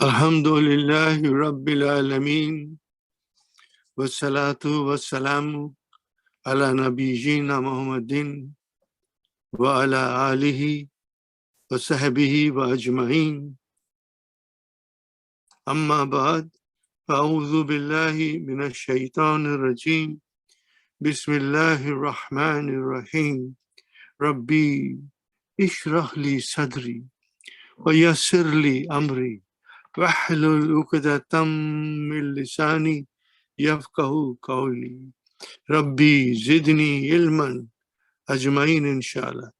Alhamdulillahi Rabbil Alameen Wassalatu wassalamu ala nabiyyina Muhammadin wa ala alihi wa sahbihi wa ajma'in. Amma ba'd, fa'udhu billahi minash shaitanir rajim. Bismillahir rahmanir rahim. Rabbi ishrah li sadri wa yassir li amri wahlul 'uqdatam min lisani yafqahu qawli. Rabbi zidni ilman ajmain inshallah.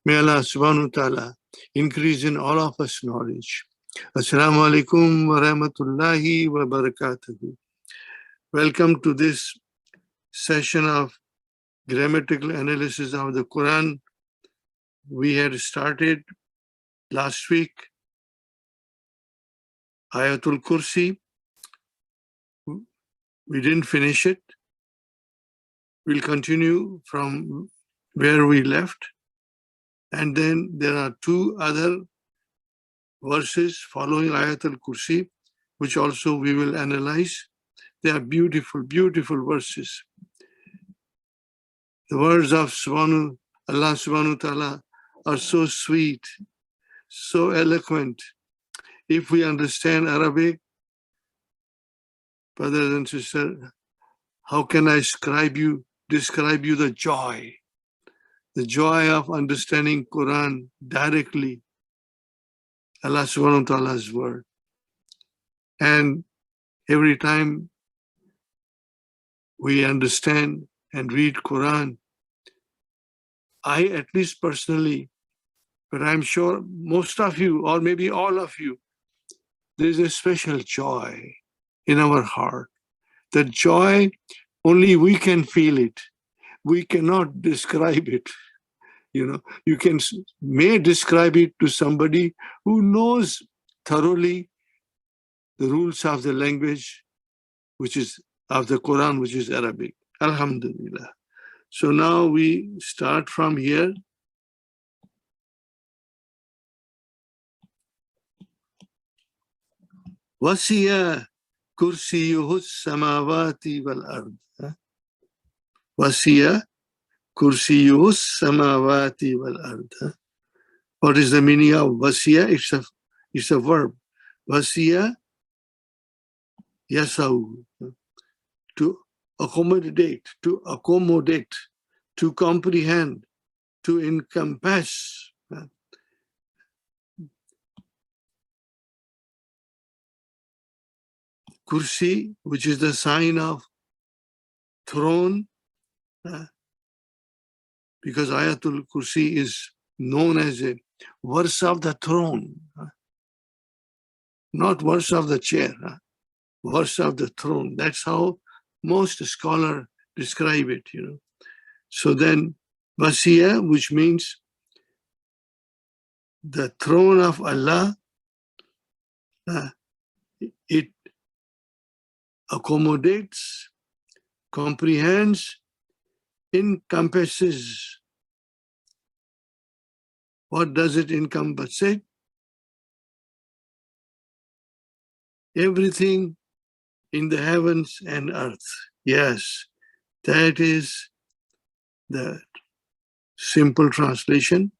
May Allah subhanahu wa ta'ala increase in all of us knowledge. Assalamu alaikum wa rahmatullahi wa barakatuhu. Welcome to this session of grammatical analysis of the Quran. We had started last week Ayatul Kursi. We didn't finish it. We'll continue from where we left. And then there are two other verses following Ayatul Kursi, which also we will analyze. They are beautiful, beautiful verses. The words of Allah subhanahu wa ta'ala are so sweet, so eloquent. If we understand Arabic, brothers and sisters, how can I describe you the joy of understanding Quran directly, Allah subhanahu wa ta'ala's word. And every time we understand and read Quran, I at least personally, but I'm sure most of you, or maybe all of you, there's a special joy in our heart. That joy, only we can feel it. We cannot describe it. You may describe it to somebody who knows thoroughly the rules of the language, which is of the Quran, which is Arabic. Alhamdulillah. So now we start from here. Wasiya kursiyuhu samawati wal ard. Wasiya kursiyuhu samawati wal ard. What is the meaning of wasiya? It's a verb. Wasiya yasau. To accommodate, to comprehend, to encompass. Kursi, which is the sign of throne, because Ayatul Kursi is known as a verse of the throne, not verse of the chair, verse of the throne. That's how most scholars describe it, So then, Wasiya, which means the throne of Allah, it accommodates, comprehends, encompasses. What does it encompass? Everything in the heavens and earth. Yes, that is the simple translation.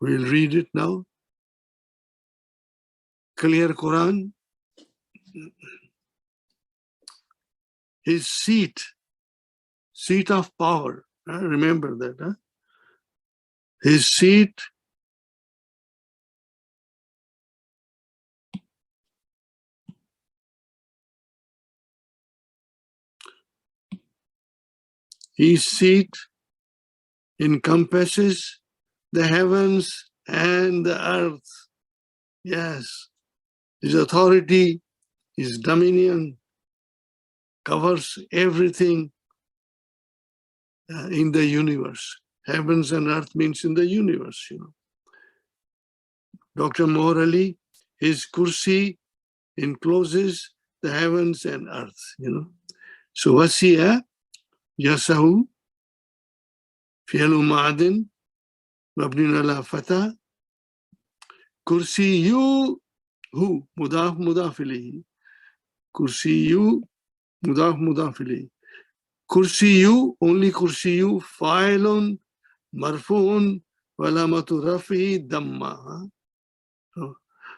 We'll read it now. Clear Quran. His seat of power. Remember that. His seat encompasses the heavens and the earth. Yes. His authority, his dominion covers everything in the universe. Heavens and earth means in the universe, Dr. Mohar Ali, his kursi encloses the heavens and earth, So wasiya yasahu fi'lu ma'adin مبني على فتح. كرسي هو مضاف مضاف إليه. كرسي مضاف مضاف إليه. كرسي only كرسي فاعل مرفوع وعلامة رفعه ضمة.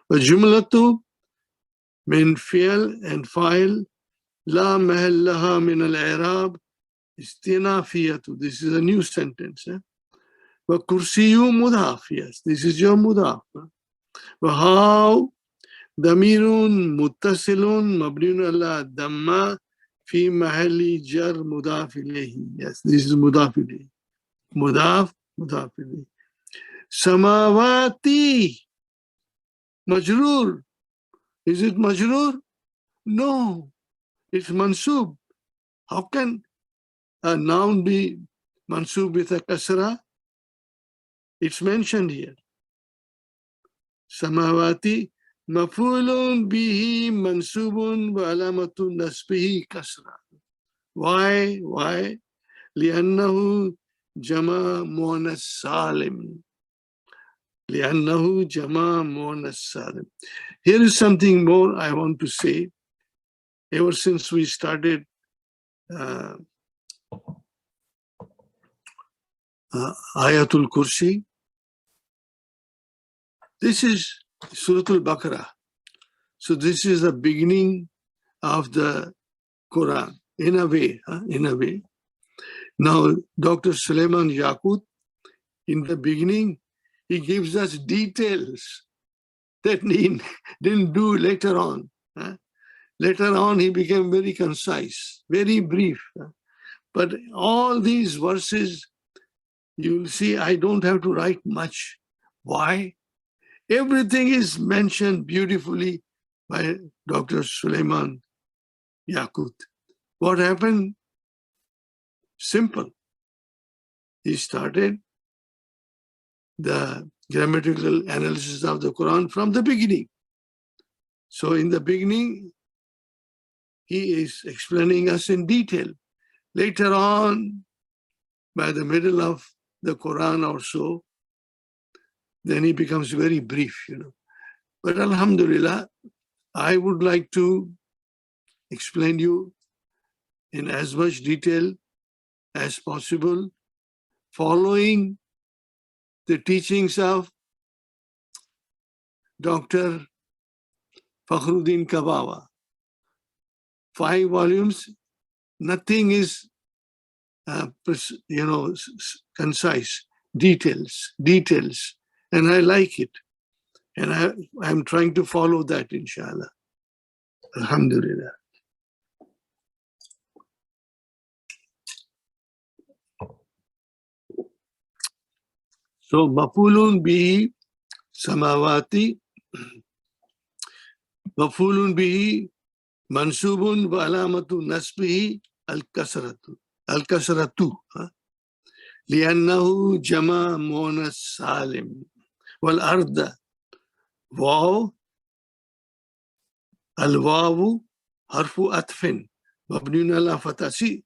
والجملة من فعل and فاعل لا محل لها من الإعراب استئنافية. This is a new sentence. وكرسي مضاف. Yes, this is your مضاف. وهاو ضمير متصل مبني على الضمة في محل جر مضاف إليه. Yes, this is مضاف إليه. مضاف مضاف إليه. سماواتي مجرور. Is it مجرور? No, it's mansub. How can a noun be mansub with a kasra? It's mentioned here. Samawati maf'ulun bihi mansubun wa alamatu nasbihi kasra. Why? Why? لأنه جمع مؤنث سالم. لأنه جمع مؤنث سالم. Here is something more I want to say. Ever since we started Ayatul Kursi, this is Surah Al-Baqarah. So this is the beginning of the Quran, in a way, in a way. Now, Dr. Suleiman Yaqut, in the beginning, he gives us details that he didn't do later on. Later on, he became very concise, very brief. But all these verses, you'll see I don't have to write much. Why? Everything is mentioned beautifully by Dr. Suleiman Yaqut. What happened? Simple. He started the grammatical analysis of the Quran from the beginning. So in the beginning, he is explaining us in detail. Later on, by the middle of the Quran or so, then he becomes very brief, But Alhamdulillah, I would like to explain you in as much detail as possible, following the teachings of Dr. Fakhruddin Kabawa. 5 volumes, nothing is, concise, details, and I like it. And I'm trying to follow that, inshallah. Alhamdulillah. So, mafulun bihi samawati, mafulun bihi mansubun wa alamatu nasbihi al-kasratu. لأنه جمع مؤنث سالم. والأرض واو الواو حرف عطف مبني على فتح. See,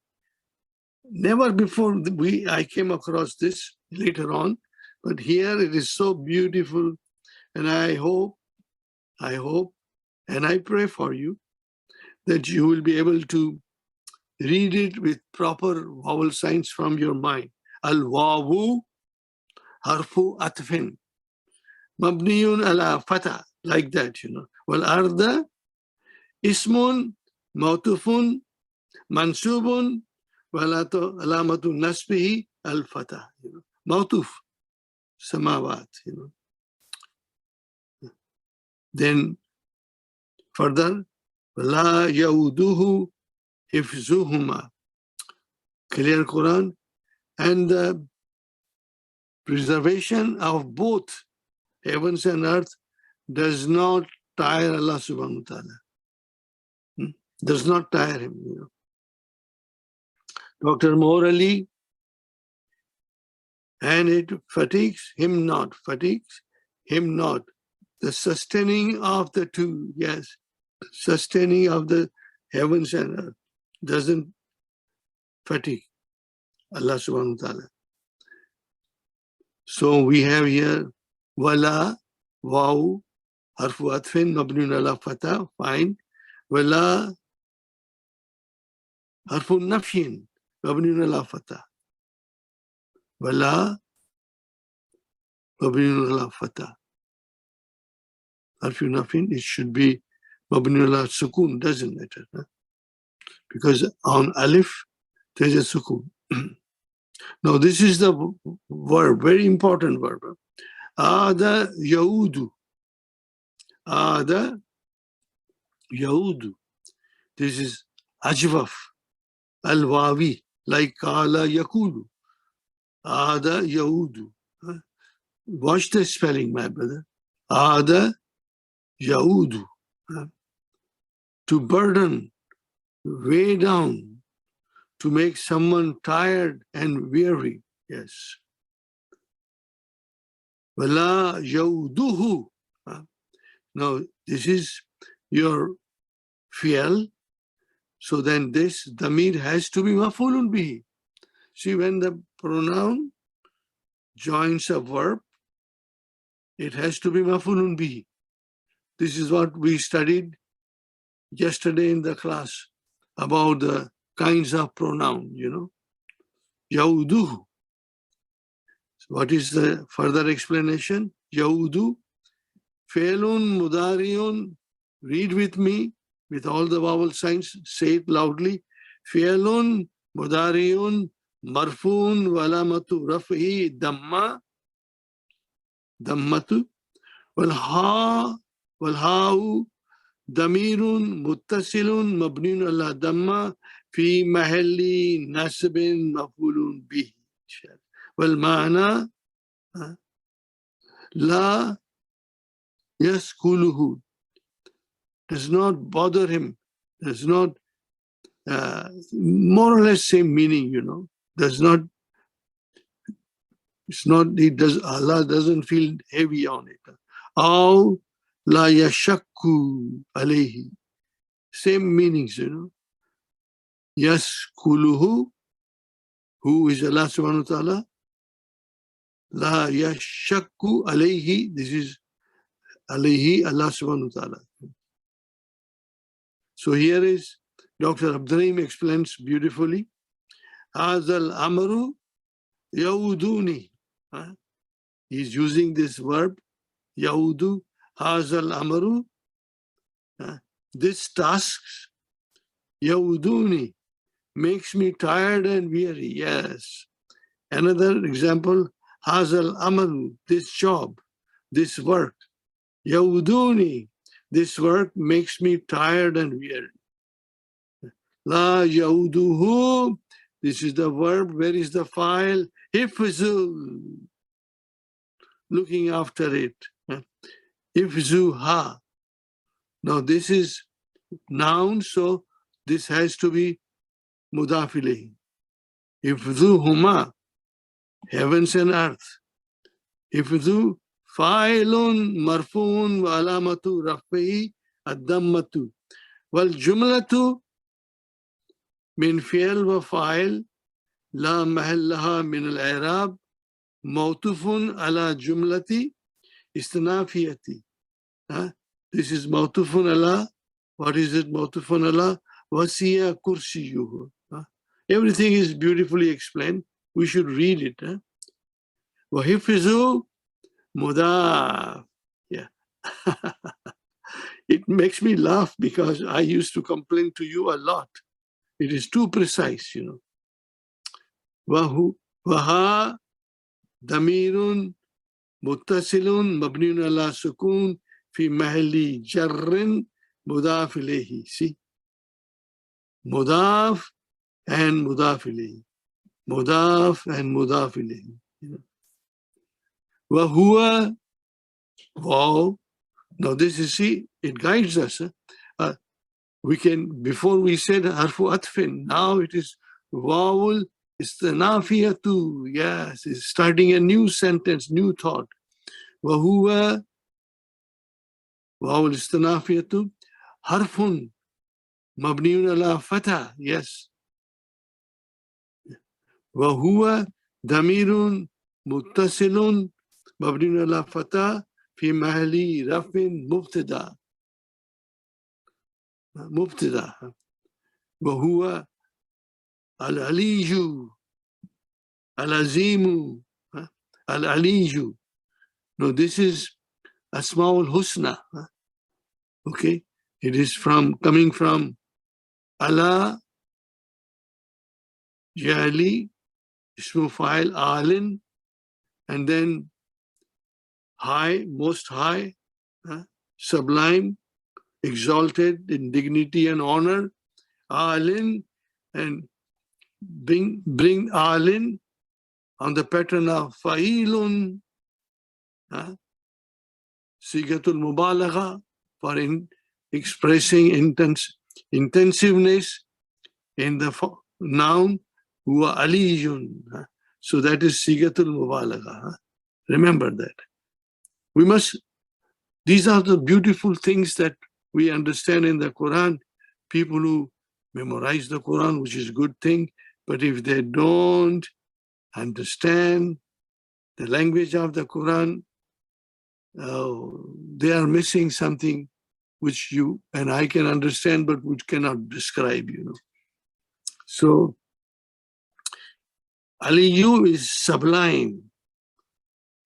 never before I came across this, later on, but here it is so beautiful, and I hope, and I pray for you that you will be able to read it with proper vowel signs from your mind. Al-wawu harfu atfin mabniyun ala fatah, like that, Wal-arda ismun mautufun mansubun alamatu nasbihi al-fatah. Mautuf, samawat, Then further, la yauduhu hifzuhuma. Clear Quran. And the preservation of both heavens and earth does not tire Allah subhanahu wa ta'ala. Does not tire him. Dr. Morally, and it fatigues him not. The sustaining of the two, yes, sustaining of the heavens and earth doesn't fatigue Allah subhanahu wa ta'ala. So we have here wala, waw, harfu atfin, mabniun ala fatha, fine. Wala, harfu nafyin, mabniun ala fatha. Wala, mabniun ala fatha. Harfu nafyin, it should be mabniun ala sukun, doesn't matter. Huh? Because on alif, there's a sukun. Now this is the verb, very important verb. Ada yaudu. Ada yaudu. This is ajwaf, al-wawi, like kala yakulu. Ada yaudu. Watch the spelling, my brother. Ada yaudu. To burden, weigh down, to make someone tired and weary. Yes. Wala yauduhu. Now, this is your fi'al. So then this damir has to be maf'ulun bihi. See, when the pronoun joins a verb, it has to be maf'ulun bihi. This is what we studied yesterday in the class about the kinds of pronoun, you know. Yauduhu. What is the further explanation? Yaudu, fe'lun mudariun. Read with me, with all the vowel signs, say it loudly. Fi'lun mudariun marfun walamatu raf'i damma dammatu walha'u damirun muttasilun mabniun ala damma fi mahalli nasbin maf'ulun bihi. Wal ma'na la yaskuluhu, does not bother him, does not, more or less same meaning, you know, does not, it's not, Allah doesn't feel heavy on it. Aw la yashakku alayhi, same meanings, you know. Yaskuluhu, who is Allah subhanahu wa ta'ala. La yashakku alayhi, this is alayhi, Allah subhanahu wa ta'ala. So here is Dr. Abdurrahim explains beautifully. Hazal amru yauduni. He's using this verb, yaudu. Hazal amru. This task, yauduni, makes me tired and weary. Yes. Another example, hazal amru, this job, this work. Yauduni, this work makes me tired and weary. La yauduhu, this is the verb. Where is the file? Hifzu, looking after it. Hifzuha. Now this is noun, so this has to be mudaf ilayhi. Hifzuhuma, heavens and earth. Hifzu fa'ilun marfuun wa alamatu raf'ihi ad-dammatu wal jumlatu min fi'l wa fa'il la mahallaha min al-i'rab mawtufun ala jumlati istinafiyati. This is mawtufun ala, what is it mawtufun ala? Wasiya kursiyuhu. Everything is beautifully explained. We should read it. Wa hifzu mudaf. Yeah. It makes me laugh because I used to complain to you a lot. It is too precise, you know. Waha damirun muttasilun mabniun ala sukun fi mahalli jarrin mudaf ilayhi. See? Mudaf and mudaf ilayhi. Mudaf and mudaf ilayhi. Wahuwa, wow. Now this is, see, it guides us. We can, before we said harfu atfin, now it is wawul istanafiyatu. Yes, it's starting a new sentence, new thought. Wahuwa wawul istanafiyatu harfun mabniun ala fatha. Yes. Wahuwa damirun muttasilun mabniun ala fatah fi mahali rafin mubtada. Mubtada. وهو العلي العظيم العلي. No, this is Asmaul Husna. Okay, it is coming from Allah Jali Ismu Fa'il Alin, and then high, most high, sublime, exalted in dignity and honor, Alin, and bring Alin on the pattern of Fa'ilun, Sigatul Mubalagha, for expressing intensiveness in the noun, Huwa Aliyun. So that is Sigatul Mubalagha. Remember that. These are the beautiful things that we understand in the Quran. People who memorize the Quran, which is a good thing, but if they don't understand the language of the Quran, they are missing something which you and I can understand, but which cannot describe, So, Aliyu is sublime,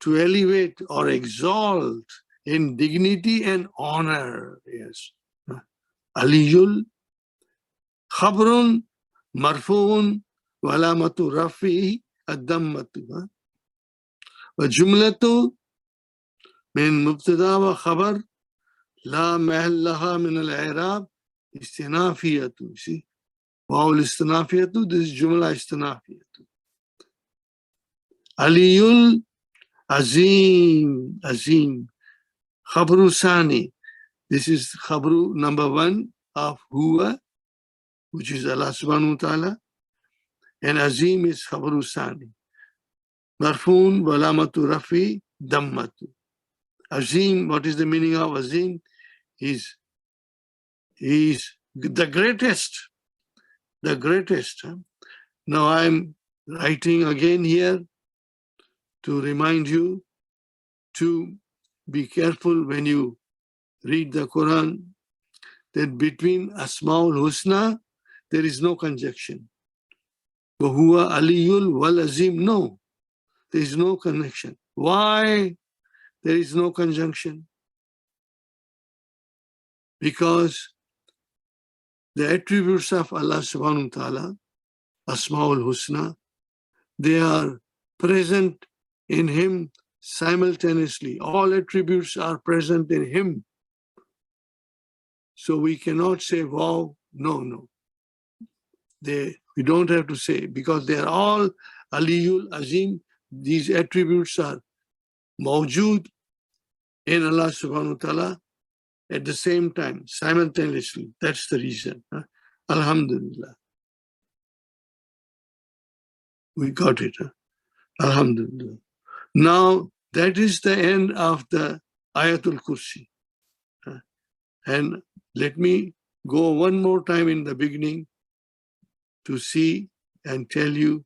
to elevate or exalt in dignity and honor. Yes. Aliyul khabrun marfuun walamatu rafi ad-dammatu. Wa jumlatu min mubtada wa khabar la mahal laha min al-i'rab istinafiyatu. See? Waw al-istinafiyatu, this is jumla istinafiyatu. Aliyul Azim, Azim, Khabru Sani. This is Khabru number 1 of Huwa, which is Allah subhanahu wa ta'ala. And Azim is Khabru Sani. Marfoon, Walamatu Rafi, Dammatu. Azim, what is the meaning of Azim? He is the greatest. The greatest. Now I'm writing again here to remind you to be careful when you read the Quran, that between Asmaul Husna, there is no conjunction. Wahuwa Aliyul wal Azim, no, there is no connection. Why there is no conjunction? Because the attributes of Allah subhanahu wa ta'ala, Asmaul Husna, they are present in Him simultaneously. All attributes are present in Him. So we cannot say, wow, no. We don't have to say, because they are all Aliyul Azim. These attributes are mawjood in Allah subhanahu wa ta'ala at the same time, simultaneously. That's the reason. Alhamdulillah. We got it. Alhamdulillah. Now, that is the end of the Ayatul Kursi. And let me go one more time in the beginning to see and tell you.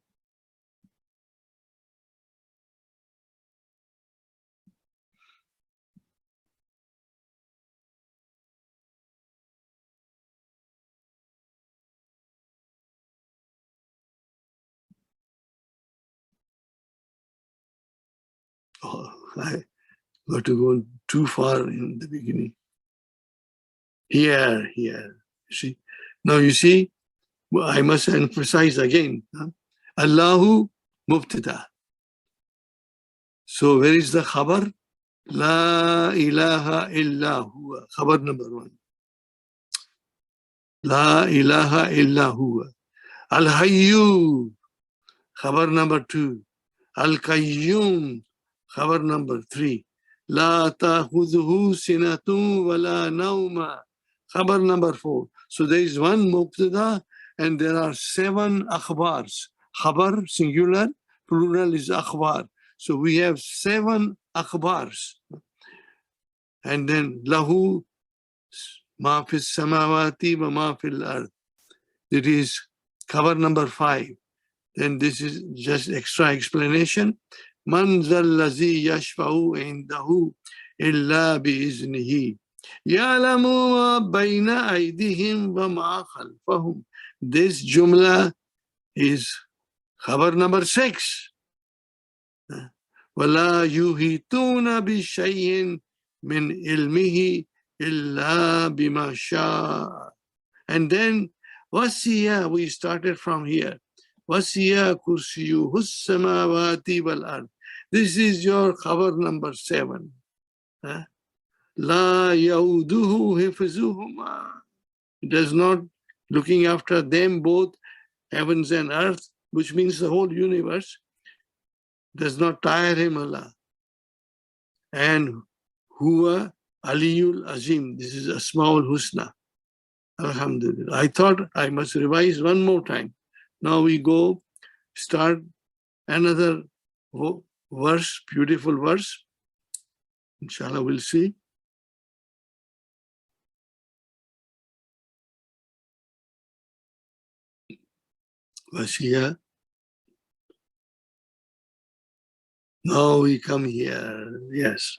Oh, I got to go too far in the beginning. Here. See? Now you see, I must emphasize again. Allahu Mubtada. So where is the khabar? La ilaha illa huwa. Khabar number 1. La ilaha illa huwa. Al-Hayyu. Khabar number 2. Al-Qayyum. Khabar number 3. La ta'khudhuhu sinatun wa la nawma. Khabar number 4. So there is one mubtada and there are 7 akhbars. Khabar, singular, plural is akhbar. So we have 7 akhbars. And then lahu ma fis samawati wa ma fil ard. It is khabar number 5. Then this is just extra explanation. من ذا الذي يشفع عنده إلا بإذنه يعلم ما بين أيديهم وما خلفهم. This jumla is khabar number 6. ولا يحيطون بشيء من علمه إلا بما شاء. And then وسع, we started from here. وسع كرسيه السماوات والأرض. This is your khabar number 7. لا يؤوده حفظهما. It does not looking after them both, heavens and earth, which means the whole universe, does not tire him, Allah. And Huwa Aliyul Azim. This is Asmaul Husna. Alhamdulillah. I thought I must revise one more time. Now we go start another verse, beautiful verse. Inshallah, we'll see. Wasiya. Now we come here. Yes.